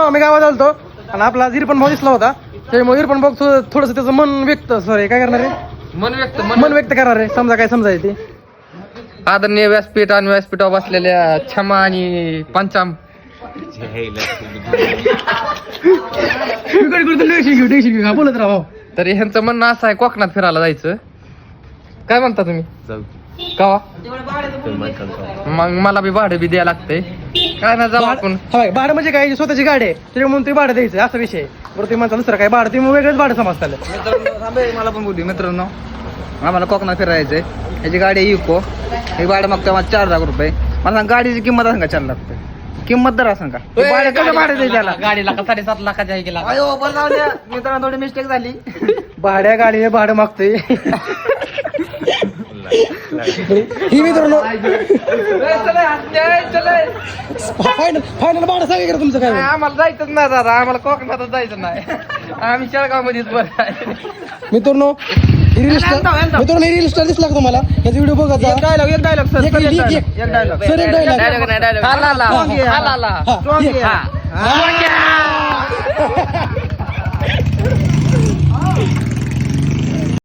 आम्ही गावात आलतो आणि आपला इरफान भाऊ दिसला होता. त्यामुळे इरफान भाऊ थोडस त्याचं मन व्यक्त सॉरी काय करणार आहे मन व्यक्त करणार आहे. समजा काय समजायचे आदरणीय व्यासपीठ आणि व्यासपीठावर बसलेल्या क्षमा आणि पंचाम बोलत राहा. तर ह्यांचं म्हणणं असं आहे कोकणात फिरायला जायचं. काय म्हणता तुम्ही कवा मग मला बी भाडं बी द्यायला लागतंय. काय ना जाऊ आपण. भाडं म्हणजे काय स्वतःची गाडी आहे त्याच्यामुळे ते भाडं द्यायचं असा विषय बरोबर. ते म्हणतात दुसरं काय भाडं ते वेगळंच भाडं समजतात. मला पण बोलू मित्रांनो आम्हाला कोकणात फिरायचंय. ह्याची गाडी आहे इको. हे भाडं मागतो मला 4 लाख रुपये. मला सांग गाडीची किंमत सांगा 4 लाख रुपये किंमत दर सांगा. कसं भाडं द्यायचं त्याला गाडीला 7.5 लाखाच्या गेला. मित्रांनो थोडी मिस्टेक झाली. भाड्या गाडीने भाडं मागतोय ही मित्रांनो फायनल भाडं सांगा तुमचं काय. आम्हाला जायचंच नाही दादा. आम्हाला कोकणातच जायचं नाही. आम्ही शेळगाव मध्येच बरं आहे. मित्रांनो रील स्टार दिसला का तुम्हाला याचा व्हिडिओ बघा. एक डायलॉग सर एक डायलॉग डायलॉग नाही डायलॉग.